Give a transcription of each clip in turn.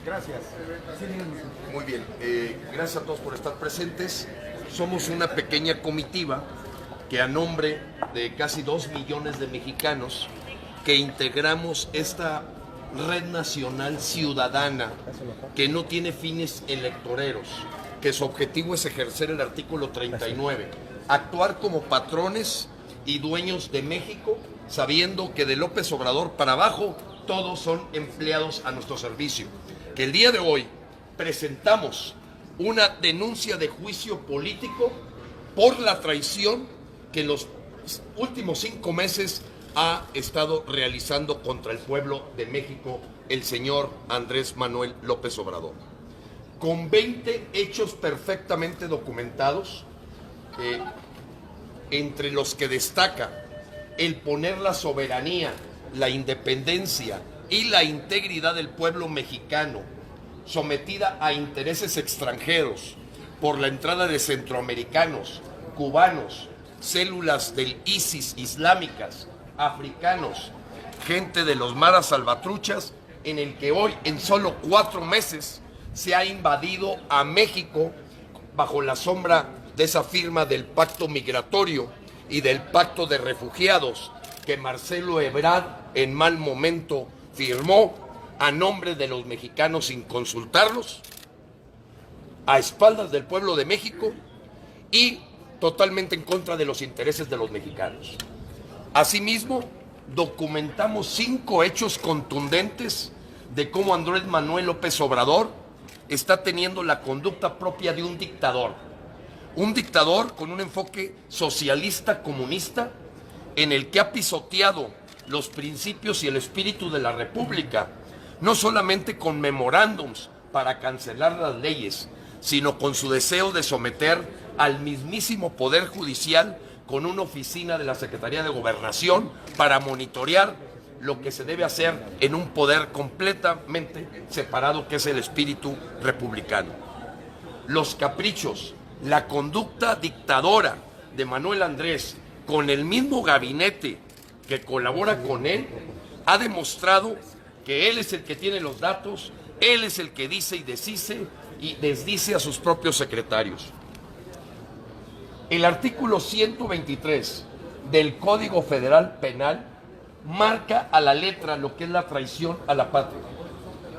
Gracias. Muy bien, gracias a todos por estar presentes. Somos una pequeña comitiva que a nombre de casi 2 millones de mexicanos que integramos esta red nacional ciudadana que no tiene fines electoreros, que su objetivo es ejercer el artículo 39, actuar como patrones y dueños de México, sabiendo que de López Obrador para abajo todos son empleados a nuestro servicio. Que el día de hoy presentamos una denuncia de juicio político por la traición que en los últimos 5 meses ha estado realizando contra el pueblo de México el señor Andrés Manuel López Obrador. Con 20 hechos perfectamente documentados, entre los que destaca el poner la soberanía, la independencia y la integridad del pueblo mexicano sometida a intereses extranjeros por la entrada de centroamericanos, cubanos, células del ISIS islámicas, africanos, gente de los maras salvatruchas, en el que hoy en solo 4 meses se ha invadido a México bajo la sombra de esa firma del pacto migratorio y del pacto de refugiados que Marcelo Ebrard en mal momento firmó a nombre de los mexicanos sin consultarlos, a espaldas del pueblo de México y totalmente en contra de los intereses de los mexicanos. Asimismo, documentamos 5 hechos contundentes de cómo Andrés Manuel López Obrador está teniendo la conducta propia de un dictador con un enfoque socialista comunista en el que ha pisoteado los principios y el espíritu de la República, no solamente con memorándums para cancelar las leyes, sino con su deseo de someter al mismísimo Poder Judicial con una oficina de la Secretaría de Gobernación para monitorear lo que se debe hacer en un poder completamente separado que es el espíritu republicano. Los caprichos, la conducta dictadora de Manuel Andrés con el mismo gabinete que colabora con él ha demostrado que él es el que tiene los datos, él es el que dice y desdice y desdice a sus propios secretarios. El artículo 123 del Código Federal Penal marca a la letra lo que es la traición a la patria.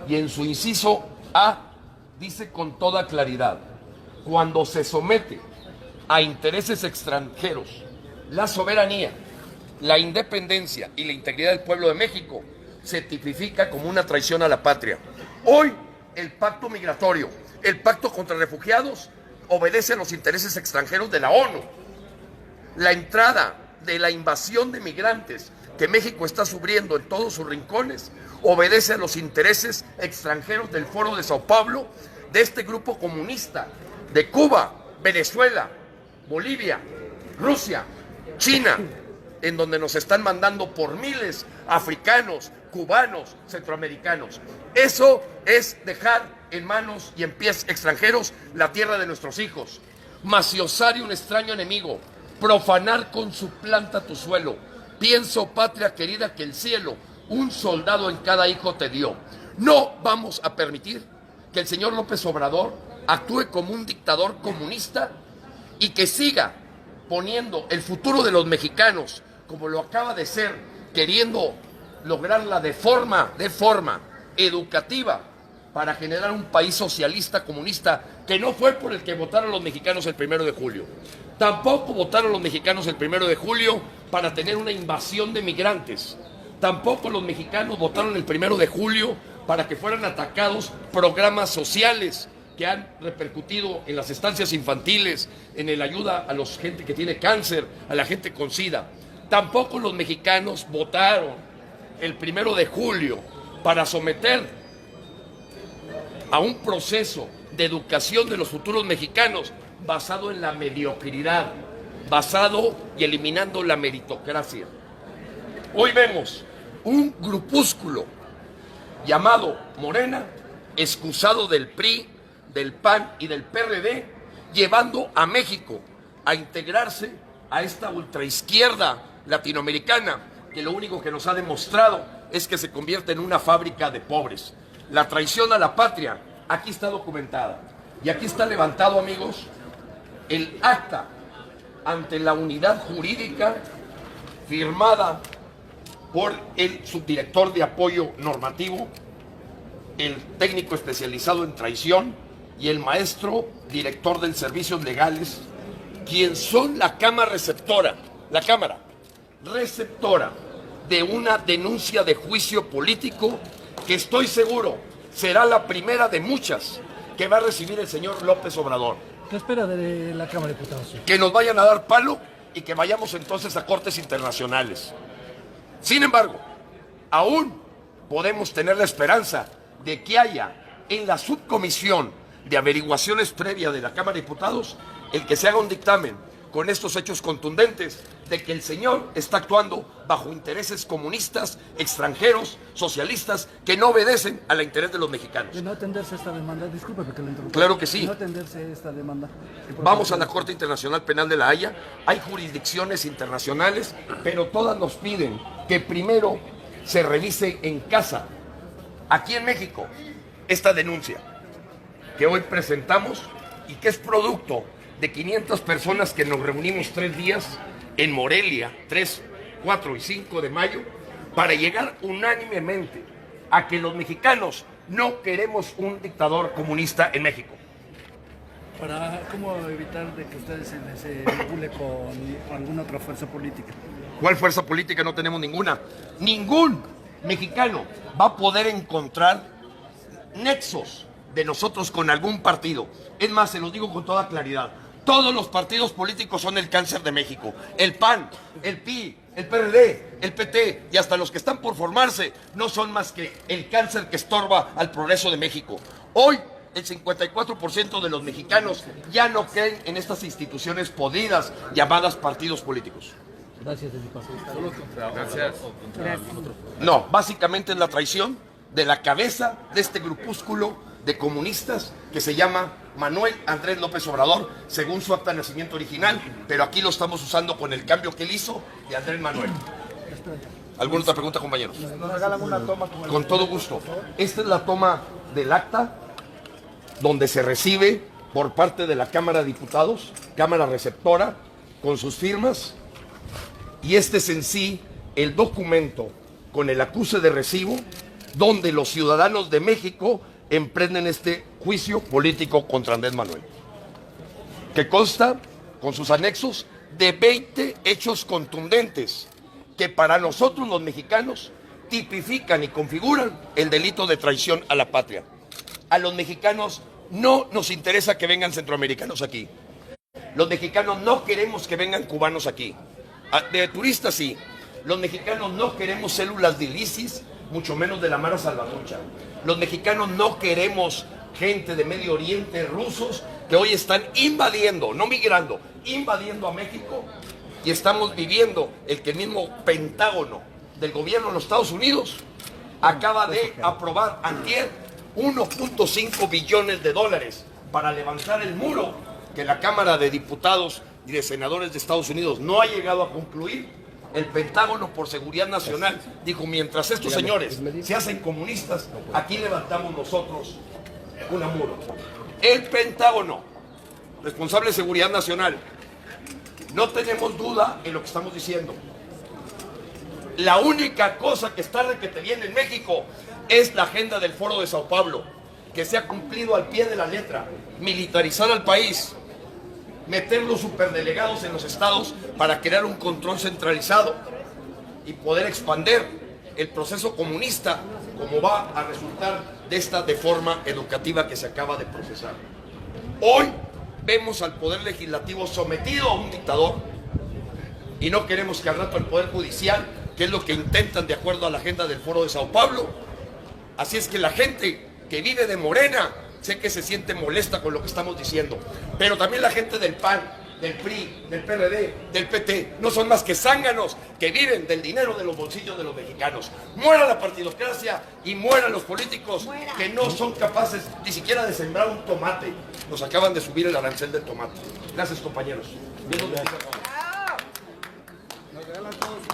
Y en su inciso A dice con toda claridad: cuando se somete a intereses extranjeros la soberanía, la independencia y la integridad del pueblo de México, se tipifica como una traición a la patria. Hoy el pacto migratorio, el pacto contra refugiados, obedece a los intereses extranjeros de la ONU. La entrada de la invasión de migrantes que México está sufriendo en todos sus rincones obedece a los intereses extranjeros del Foro de Sao Paulo, de este grupo comunista, de Cuba, Venezuela, Bolivia, Rusia, China, en donde nos están mandando por miles africanos, cubanos, centroamericanos. Eso es dejar en manos y en pies extranjeros la tierra de nuestros hijos. Maciosar un extraño enemigo, profanar con su planta tu suelo. Pienso, patria querida, que el cielo un soldado en cada hijo te dio. No vamos a permitir que el señor López Obrador actúe como un dictador comunista y que siga poniendo el futuro de los mexicanos, como lo acaba de ser, queriendo lograrla de forma educativa para generar un país socialista, comunista, que no fue por el que votaron los mexicanos el 1 de julio. Tampoco votaron los mexicanos el 1 de julio para tener una invasión de migrantes. Tampoco los mexicanos votaron el 1 de julio para que fueran atacados programas sociales que han repercutido en las estancias infantiles, en la ayuda a la gente que tiene cáncer, a la gente con SIDA. Tampoco los mexicanos votaron el 1 de julio para someter a un proceso de educación de los futuros mexicanos basado en la mediocridad, basado y eliminando la meritocracia. Hoy vemos un grupúsculo llamado Morena, excusado del PRI, del PAN y del PRD, llevando a México a integrarse a esta ultraizquierda latinoamericana, que lo único que nos ha demostrado es que se convierte en una fábrica de pobres. La traición a la patria, aquí está documentada. Y aquí está levantado, amigos, el acta ante la unidad jurídica firmada por el subdirector de apoyo normativo, el técnico especializado en traición y el maestro director de servicios legales, quien son la cámara receptora de una denuncia de juicio político que estoy seguro será la primera de muchas que va a recibir el señor López Obrador. ¿Qué espera de la Cámara de Diputados? Que nos vayan a dar palo y que vayamos entonces a cortes internacionales. Sin embargo, aún podemos tener la esperanza de que haya en la subcomisión de averiguaciones previas de la Cámara de Diputados el que se haga un dictamen con estos hechos contundentes de que el señor está actuando bajo intereses comunistas, extranjeros, socialistas, que no obedecen al interés de los mexicanos. De no atenderse esta demanda, disculpe porque lo interrumpí. Claro que sí. De no atenderse esta demanda. Vamos a la Corte Internacional Penal de la Haya, hay jurisdicciones internacionales, pero todas nos piden que primero se revise en casa, aquí en México, esta denuncia que hoy presentamos y que es producto de 500 personas que nos reunimos 3 días en Morelia, 3, 4 y 5 de mayo, para llegar unánimemente a que los mexicanos no queremos un dictador comunista en México. ¿Cómo evitar de que ustedes se vincule con alguna otra fuerza política? ¿Cuál fuerza política? No tenemos ninguna. Ningún mexicano va a poder encontrar nexos de nosotros con algún partido. Es más, se los digo con toda claridad. Todos los partidos políticos son el cáncer de México. El PAN, el PI, el PRD, el PT y hasta los que están por formarse no son más que el cáncer que estorba al progreso de México. Hoy, el 54% de los mexicanos ya no creen en estas instituciones podridas llamadas partidos políticos. Gracias, diputado. Gracias. No, básicamente es la traición de la cabeza de este grupúsculo de comunistas que se llama Manuel Andrés López Obrador, según su acta de nacimiento original, pero aquí lo estamos usando con el cambio que él hizo de Andrés Manuel. ¿Alguna otra pregunta, compañeros? Nos regalan una toma Con todo gusto. Esta es la toma del acta donde se recibe por parte de la Cámara de Diputados, Cámara Receptora, con sus firmas, y este es en sí el documento con el acuse de recibo donde los ciudadanos de México emprenden este juicio político contra Andrés Manuel, que consta, con sus anexos, de 20 hechos contundentes que para nosotros los mexicanos tipifican y configuran el delito de traición a la patria. A los mexicanos no nos interesa que vengan centroamericanos aquí. Los mexicanos no queremos que vengan cubanos aquí. De turistas sí. Los mexicanos no queremos células de ISIS, mucho menos de la Mara Salvatrucha. Los mexicanos no queremos gente de Medio Oriente, rusos, que hoy están invadiendo, no migrando, invadiendo a México, y estamos viviendo el que el mismo Pentágono del gobierno de los Estados Unidos acaba de aprobar antier 1.5 billones de dólares para levantar el muro que la Cámara de Diputados y de Senadores de Estados Unidos no ha llegado a concluir. El Pentágono, por seguridad nacional, dijo, mientras estos señores se hacen comunistas, aquí levantamos nosotros un muro. El Pentágono, responsable de seguridad nacional, no tenemos duda en lo que estamos diciendo. La única cosa que está requete bien en México es la agenda del Foro de Sao Paulo, que se ha cumplido al pie de la letra: militarizar al país, meter los superdelegados en los estados para crear un control centralizado y poder expandir el proceso comunista, como va a resultar de esta deforma educativa que se acaba de procesar. Hoy vemos al Poder Legislativo sometido a un dictador y no queremos que al rato el Poder Judicial, que es lo que intentan de acuerdo a la agenda del Foro de Sao Paulo. Así es que la gente que vive de Morena, sé que se siente molesta con lo que estamos diciendo, pero también la gente del PAN, del PRI, del PRD, del PT, no son más que zánganos que viven del dinero de los bolsillos de los mexicanos. Muera la partidocracia y mueran los políticos que no son capaces ni siquiera de sembrar un tomate. Nos acaban de subir el arancel del tomate. Gracias, compañeros. Dios los bendiga a todos.